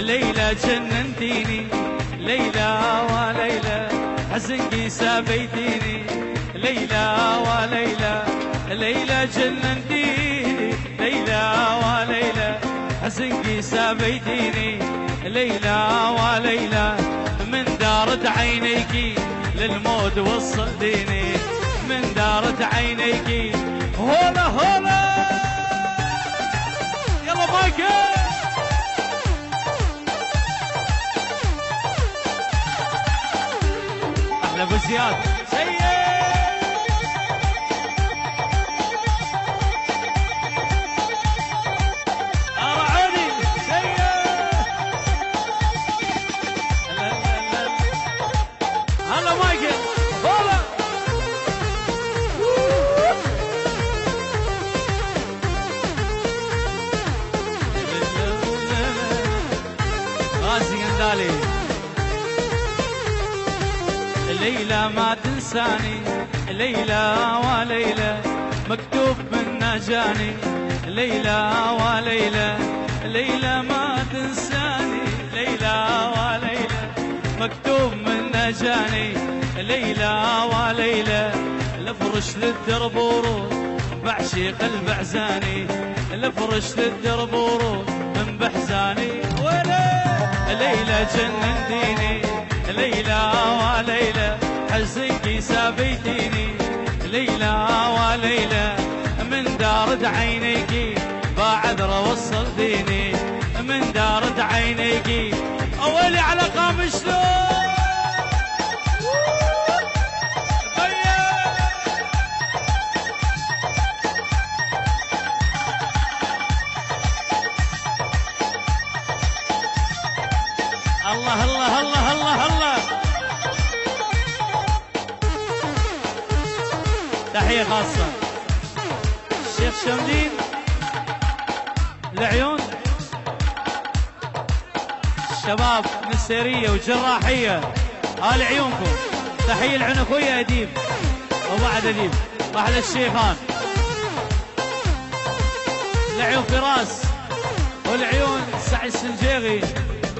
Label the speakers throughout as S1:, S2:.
S1: ليلى جننتيني ليلى وليلى حزنكي سابيتيني ليلى وليلى ليلى جننتيني ليلى وليلى حزنكي سابيتيني ليلى وليلى من دارت عينيكي للموت وصلتيني من دارت عينيكي هولا هولا يلا باكر احلى ابو زياد سيد ارعوني سيد هلا مايكل هلا غازي قندالي ليلى ما تنساني ليلى وليلى مكتوب من نجاني ليلى وليلى ليلى ما تنساني ليلى وليلى مكتوب من نجاني ليلى وليلى لفرش للدرب ورود بعشق البعزاني لفرش للدرب ورود من بحزاني ليلى جننتيني ليلى وليلى حزنكي سابيتيني ليلى وليلى من دارت عينيكي بعذرة وصلتيني من دارت عينيكي اولي على قام شلون الله الله الله الله الله تحية خاصة الشيخ شمدين العيون الشباب من السيرية والجراحية هال عيونكم تحية العنكوية أديب وبعد أديب وأحلى الشيخان العيون فراس والعيون سعد السنجيغي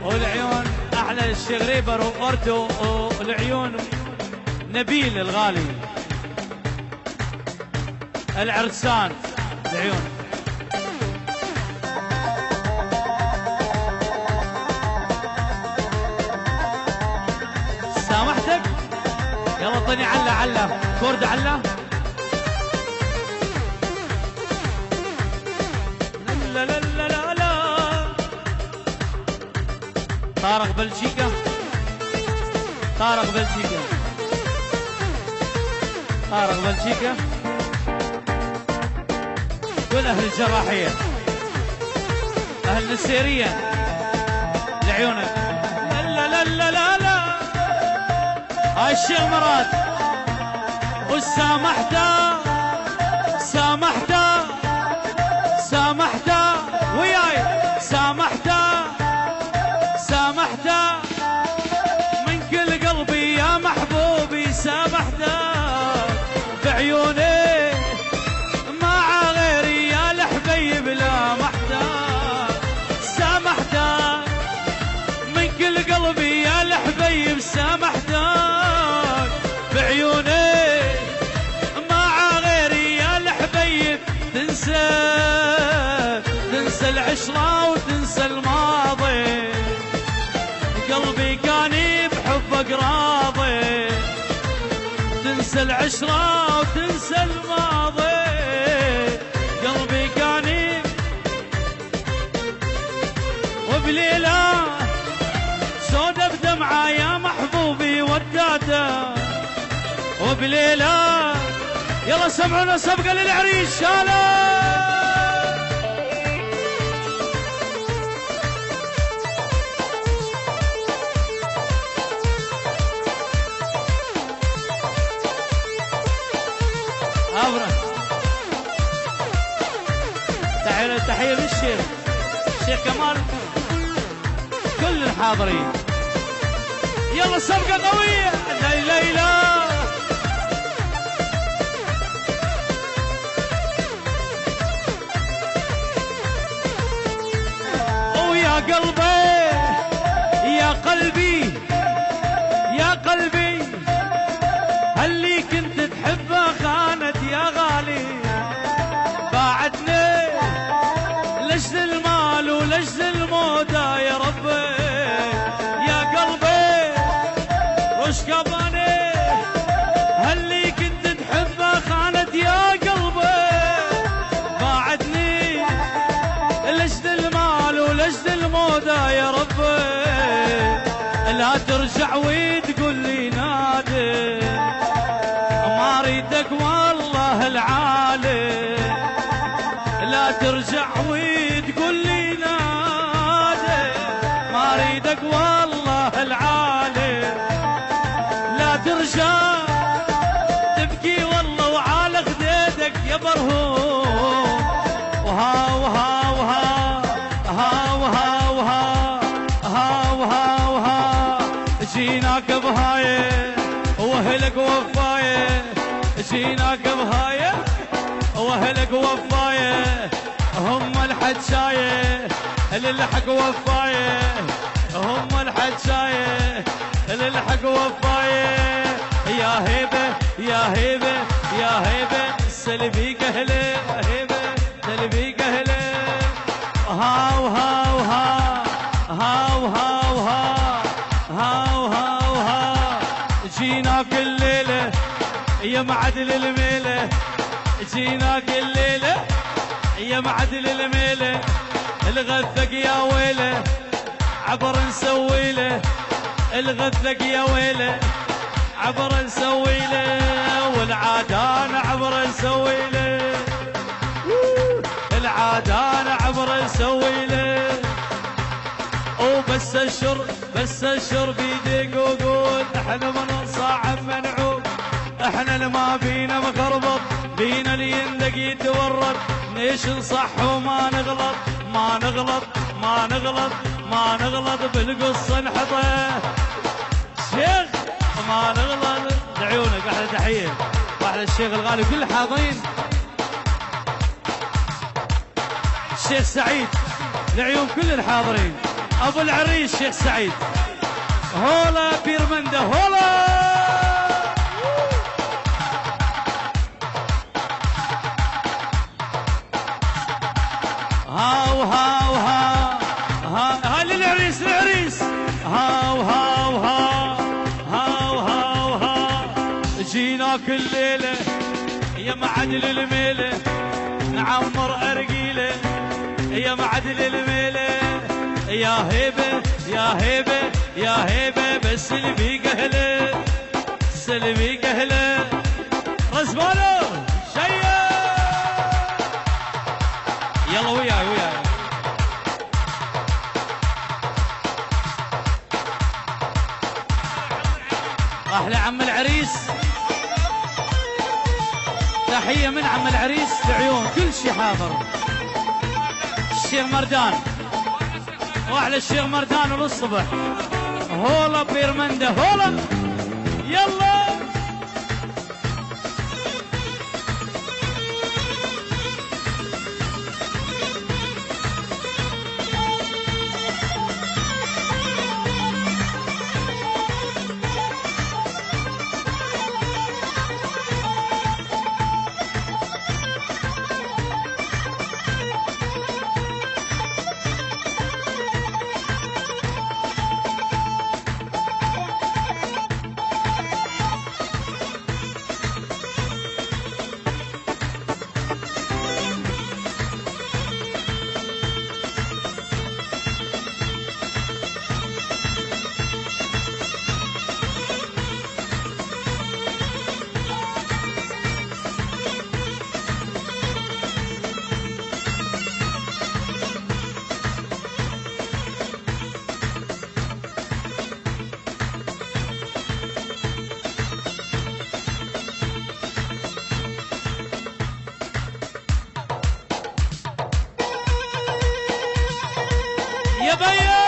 S1: والعيون احلى الشيخ ريبر وقرتو والعيون نبيل الغالي العرسان العيون سامحتك يلا طني علا علا كورد علا لا لا لا لا لا طارق بلجيكا طارق بلجيكا طارق بلجيكا كل اهل الجراحيه اهل السيريه لعيونك لا لا لا لا لا هاي الشيخ مراد وسامحته سامحته سامحته وياي سامحته سامحته من كل قلبي يا محبوبي سامحته بعيوني مع غيري يا الحبيب لا محتاج سامحته من كل قلبي يا الحبيب سامحته بعيوني مع غيري يا الحبيب تنسى العشرة وتنسى الماضي قلبي كان بحبك راضي تنسى العشرة وتنسى الماضي قلبي كان وبليلة سودة بدمعة يا محبوبي وداته وبليلة يلا سمعونا سبقة للعريس شاله تحية للشيخ الشيخ كمال كل الحاضرين يلا سبقة قوية ليلى ويا قلبي لجل المال ولجل المودة يا ربي يا قلبي وش كباني هاللي كنت تحبه خانت يا قلبي باعدني لجل المال ولجل المودة يا ربي لا ترجع وتقول لي نادي ما اريدك والله العالي لا ترجع وتقول لي نادي ما اريدك والله العالي لا ترجع تبكي والله وعلى خديدك يا برهوم وها وها وها ها وها وها ها وها وها جيناك بهايه واهلك وفايه جيناك بهايه واهلك وفايه هم الحجايه للحق وفايه هم الحجايه للحق وفايه يا هيبه يا هيبه يا هيبه سلبي قهله هيبه سلبي قهله ها وها وها ها وها وها ها وها وها جيناك الليله يا معدل الميله جيناك الليله يا معدل الميله الغثك يا ويله عبر نسوي له الغثك يا ويله عبر نسوي له والعادان عبر نسوي له العادان عبر نسوي له وبس الشر بيديك وقول احنا من صاحب منعوب احنا اللي ما بينا مخربط بينا اللي يندق يتورط ليش نصح وما نغلط ما نغلط ما نغلط ما نغلط بالقصة نحطه شيخ ما نغلط لعيونك احلى تحية واحلى الشيخ الغالي كل الحاضرين الشيخ سعيد لعيون كل الحاضرين ابو العريس الشيخ سعيد هولا بيرمنده هولا هاو هاو ها ها للعريس العريس هاو هاو ها هاو هاو ها جيناك الليله يا معدل الميله نعمر ارقيله يا معدل الميله يا هيبه يا هيبه يا هيبه بس اللي قهله سلبي قهله رزمانه شيء يلا وياي وياي احلى عم العريس تحيه من عم العريس لعيون كل شي حاضر الشيخ مردان واحلى الشيخ مردان للصبح هولا بيرمنده هولا يلا يا بيا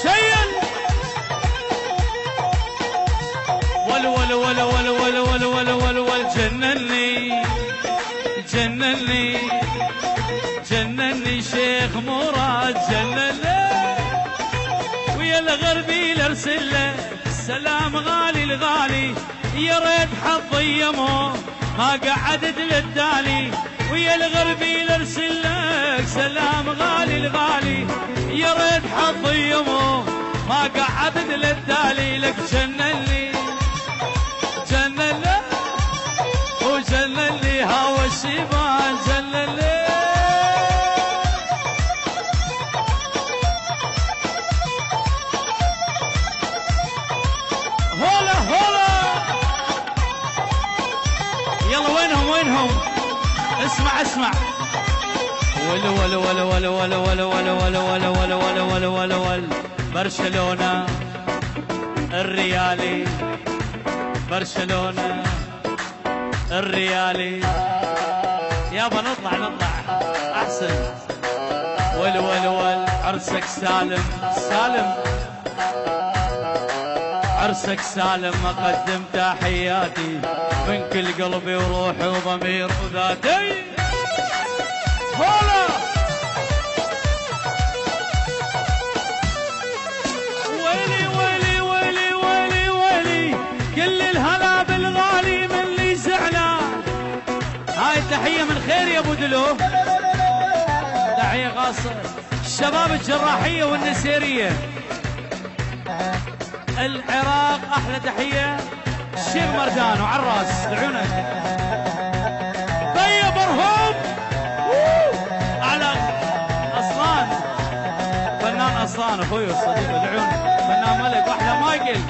S1: شيل ول ول ول ول ول ول ول ول ول جنني جنني جنني شيخ مراد جنني ويا الغربي لارسل له سلام غالي الغالي يا ريت حظي يمه ما قعدت للتالي ويا الغربي لارسل لك سلام غالي الغالي، يا ريت حظ يمه ما قعدت للتالي، لك جنن لي جنن لي وجنن لي هوا الشيبان جنن لي. هولا هولا يلا وينهم اسمع اسمع. ولا ولا ولا ولا ولا ولا ولا ولا ولا ولا ولا ولا ولا ولا برشلونة الريالي برشلونة الريالي يابا نطلع احسن. ول ول ول عرسك سالم سالم عرسك سالم، اقدم تحياتي من كل قلبي وروحي وضمير وذاتي. هلا ويلي ويلي ويلي ويلي ويلي كل الهلا بالغالي من اللي زعلان. هاي التحية من خير يا ابو دلو، تحية خاصة الشباب الجراحية والنسيرية العراق، احلى تحية الشيخ مردان وعراس لعونك. بيا برهوم على اصلان فنان اصلان اخوي الصديق لعونك، فنان ملك واحلى مايكل.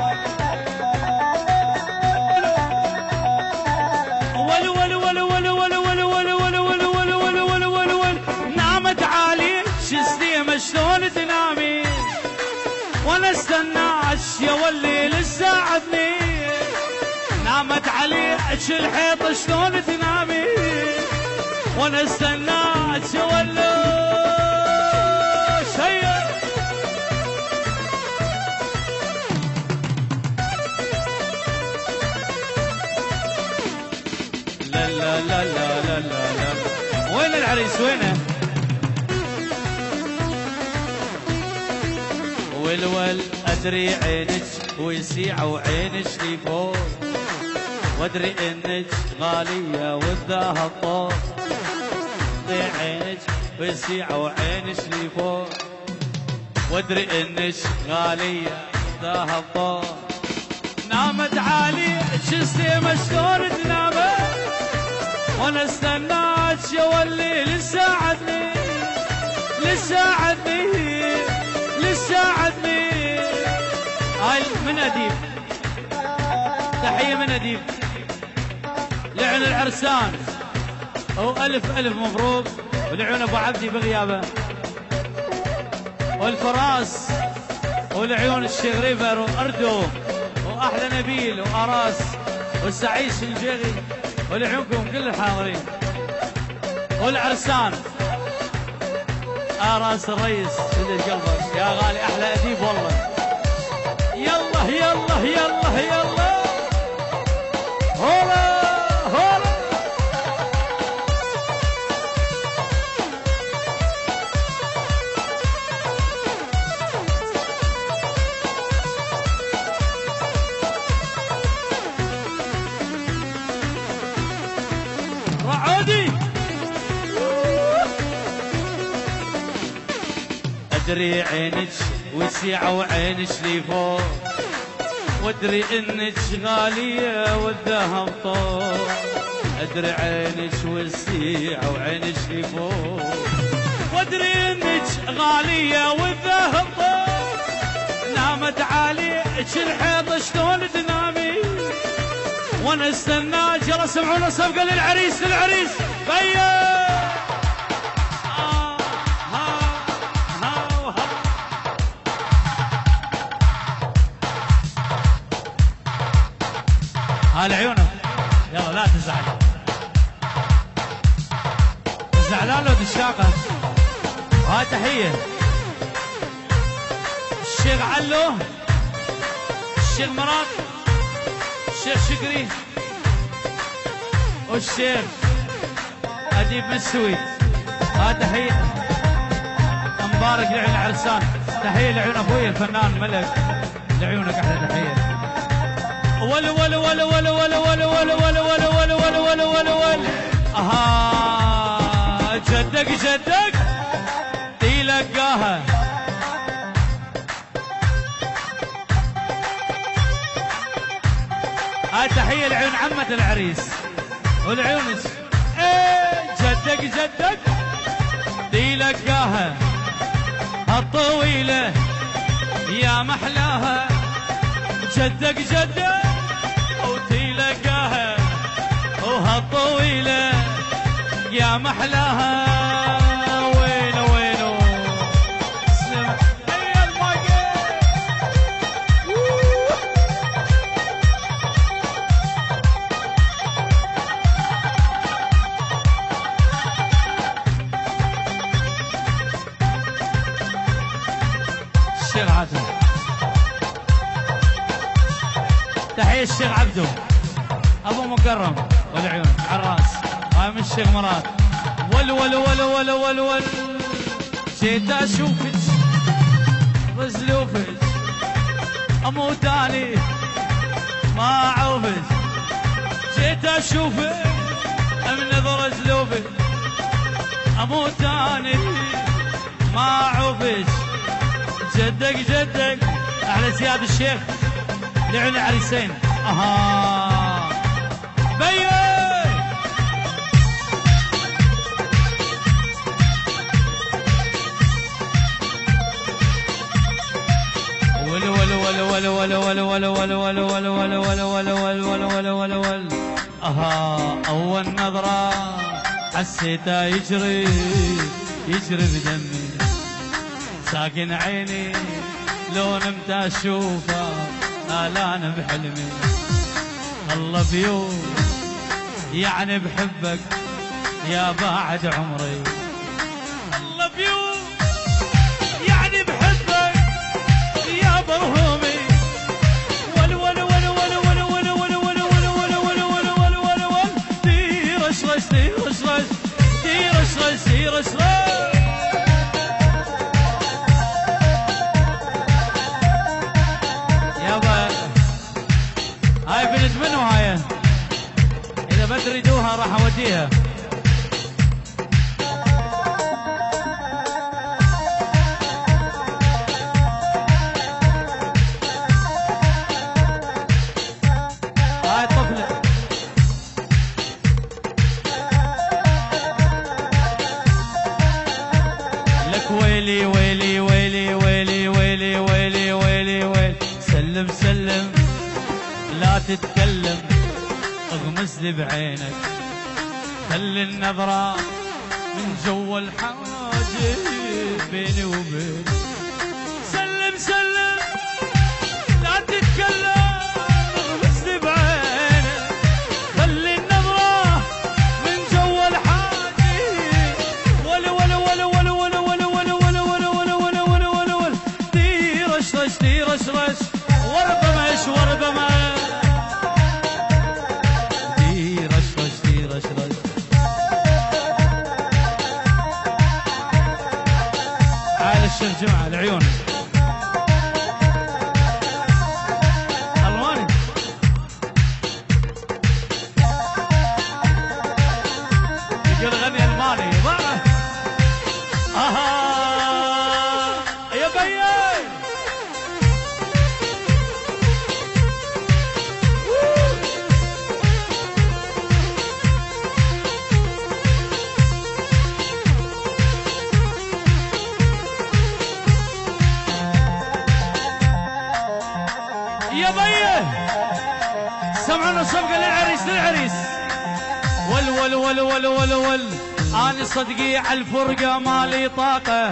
S1: ول ول ول ول ول ول ول ول ول ول ول ول ول ول نامت عالي شستيمة شلون تنامي وانا استناك يا والليل الساعة 2. نامت عليك الحيط شلون تنامي وانا استناك يا والليل شيء. لا لا لا لا لا لا وين العريس وينه؟ والول ادري عينك ويسيع وعينك لي فوق، وادري انك غاليه والذهب طوق. ادري عينك ويسيع وعينك لي فوق، وادري انك غاليه والذهب طوق. نامت عالي جسمي شلون تنامت وانا استناك يا والليل الساعه 2 للساعه 2 للساعة 2. هاي من أديب تحية من أديب لعن العرسان وألف ألف مبروك، ولعون أبو عبدي بغيابه والفراس ولعيون الشيخ ريفر وأردو وأحلى نبيل وأراس والسعيد شنجيري ولعيونكم كل الحاضرين والعرسان. راس الرئيس سدد قلبك يا غالي احلى اديب والله. يلا يلا يلا يلا هولا هولا رعودي. ادري عينك وسيعة وعينك لي فوق، وادري انك غالية والذهب طوق. ادري عينك وسيعة وعينك لي فوق، وادري انك غالية والذهب طوق. نامت عليك الحيط شلون تنامي وانا استناك. يلا سمعونا صفقة للعريس للعريس بيا. هلا عيونك يلا لا تزعل، زعلان لو تشتاقه. هاي تحية الشيخ علو الشيخ مراد الشيخ شكري والشيخ أديب مسوي. هاي تحية مبارك لعيون العرسان، تحية لعيون أبوي الفنان ملك، لعيونك أحلى تحية. ولا ولا ولا ولا ولا ولا ولا ولا ولا ولا ولا ولا ولا ولا جدك جدك تلقاها. هاي تحية لعيون عمة العريس والعيونس. ايه جدك جدك تلقاها الطويلة يا محلاها. جدك جدك وتلقاها وهالطويلة يا محلاها. وينو وينو هي الماقي. الشيخ عبدو تحية الشيخ عبدو ابو مكرم والعيون على الراس. هاي من الشيخ مراد. ول ول ول ول ول ول جيت اشوفك رزلوفك اموت اني ما اعوفك. جيت اشوفك من نظر رزلوفك اموت اني ما اعوفك. جدك جدك احلى زياد الشيخ لعن العريسين. اها بيه ول ول ول ول ول ول ول ول ول ول ول ول ول ول ول ول. اها اول نظرة حسيته يجري يجري بدمي. ساكن عيني لو نمت اشوفه الان بحلمي. الله بيو يعني بحبك يا بعد عمري. الله بيو يعني بحبك يا برهومي. ول ول ول ول ول ول ول ول ول ول ول ول ول ول ول دير اشرش دير اشرش دير اشرش دير اشرش. هاي بنت منو هاي؟ إذا ما تريدوها راح أوديها. هاي طفلة لك ويلي ويلي ويلي ويلي ويلي ويلي ويلي ويلي. سلم سلم لا تتكلم اغمز لي بعينك. خلي النظرة من جوا الحاجب بيني وبينك. سلم سلم لا تتكلم اغمز لي بعينك. خلي النظرة من جوا الحاجب. ولا ولا ولا ولا ولا ولا ولا ولا ولا ولا ولا ولا ولا دير اشرش دير اشرش وربمش وربمش. الشيخ جمعة العيون ألواني. يقول غني الماني بقى. اها يا بيي يا بيه. سمعنا صفقة للعريس للعريس. ول ول ول ول ول ول أنا صدقي على الفرقة مالي طاقة.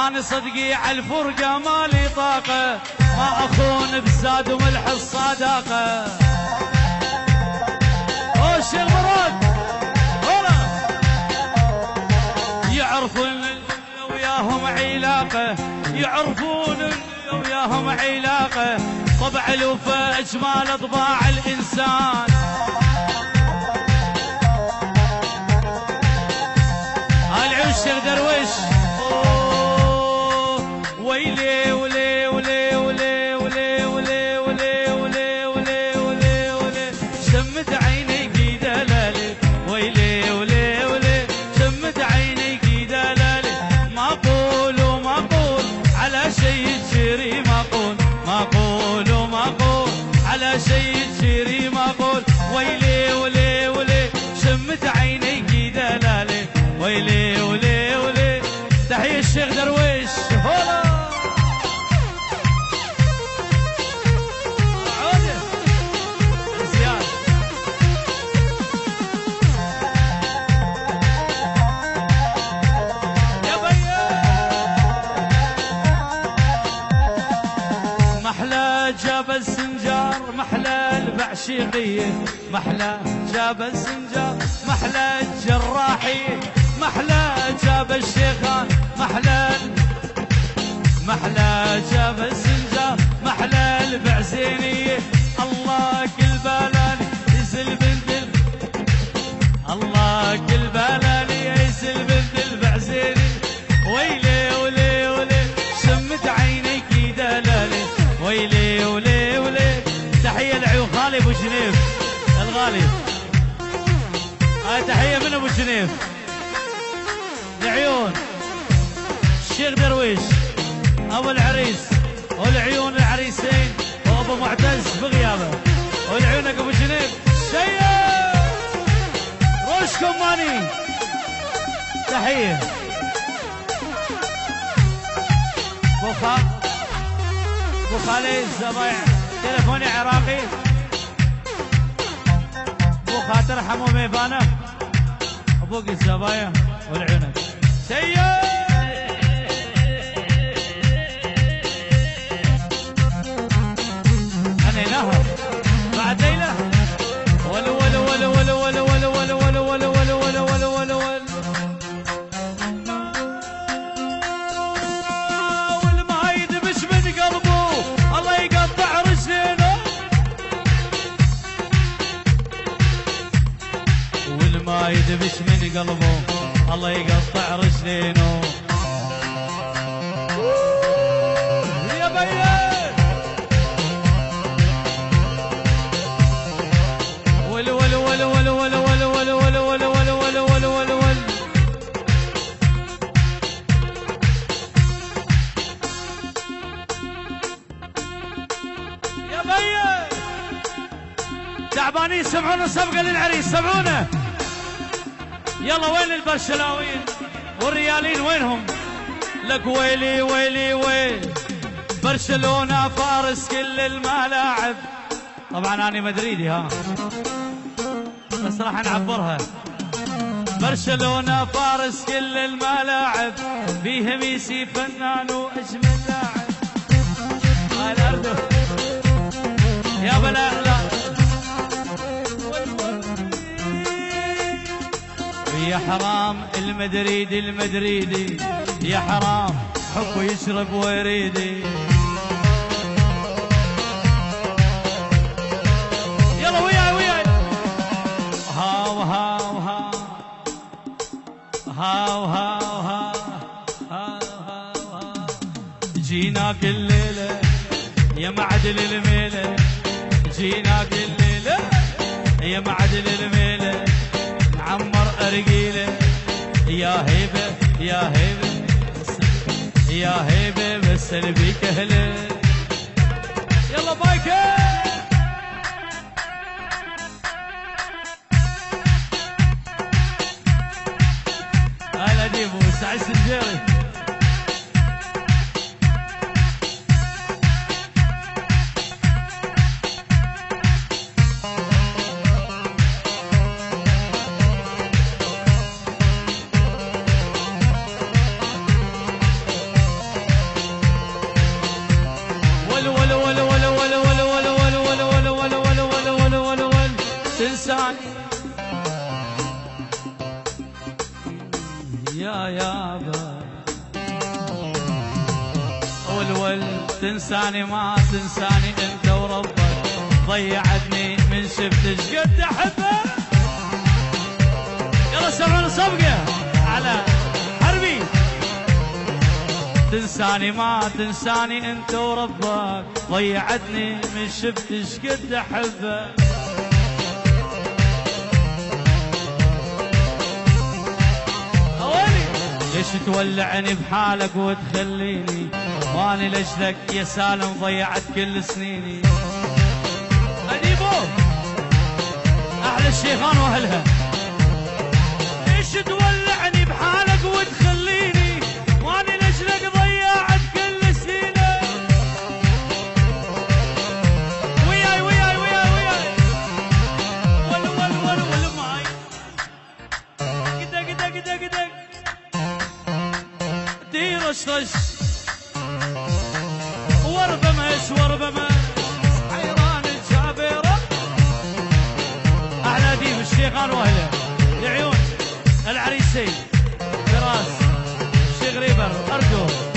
S1: أنا صدقي على الفرقة مالي طاقة. ما أخون بزاد وملح الصداقة. أوه الشيخ مراد هلا يعرفون وياهم علاقة. يعرفون وياهم علاقة. طبع الوفا اجمال اطباع الانسان. العيون الشيخ درويش. ويلي ولي ولي ولي ولي ولي ولي ولي ولي ولي ولي شمت عيني قيده لالي. ويلي ولي ولي شمت عيني قيده الشيخ درويش هولا عودة زياد يا بيا محلى جاب السنجار محلى البعشيقية محلى جاب السنجار محلى الجراحية محلى جاب الشيخان محلى جاب السنجار محلى البعزينية الله كل بالاني يزل بنت الله كل بالاني يزل بنت البعزيني ويلي ولي ولي شمت عينيك دلالي ويلي ولي ولي تحية لعيون خالي ابو جنيف الغالي هاي تحية من ابو جنيف لعيون الشيخ درويش ابو العريس والعيون العريسين وابو معتز بغيابه والعيونك ابو جنيف شيء روشكم ماني تحيه ابو خالي الزبايع تلفوني عراقي ابو خاطر حمو ميفانه ابوك الزبايع والعيونك سيء نهر بعد ليلة ولو ولو ولو ولو ولو ولو ولو ولو ولو ولو ولو ولو ولو والما يدبش من قلبه الله يقطع رجلينه والما يدبش من قلبه الله يقطع رجلينه يا بيا تعبانين سمعونا سبقة للعريس سمعونا يلا وين البرشلاويين والريالين وينهم لك ويلي ويلي ويل برشلونة فارس كل الملاعب طبعا انا مدريدي ها بس راح نعبرها برشلونة فارس كل الملاعب بيها ميسي فنان واجمل لاعب هاي الاردن يا بلا يا حرام المدريدي يا حرام حبه يشرب ويريدي يلا وياي هاو هاو هاو هاو هاو هاو هاو جيناك الليلة يا معدل الميلة جيناك الليلة يا معدل الميلة عمر أرقيله يا هيبة يا هيبة يا هيبة بس اللي بيك أهله يلا بايكر هلا ديبو سعيد السنجيري يا يابا ولول تنساني ما تنساني انت وربك ضيعتني من شفتش قد احبك يلا سمعونا صبقه على حربي تنساني ما تنساني انت وربك ضيعتني من شفتش قد احبك ليش تولعني بحالك وتخليني واني لجلك يا سالم ضيعت كل سنيني اديبو احلى الشيخان واهلها ليش تولعني بحالك وتخليني واني لجلك الطش وربمش حيران الجابرة أعلى ديب الشيخان وأهله لعيون العريسين فراس الشيخ ريبر أرجو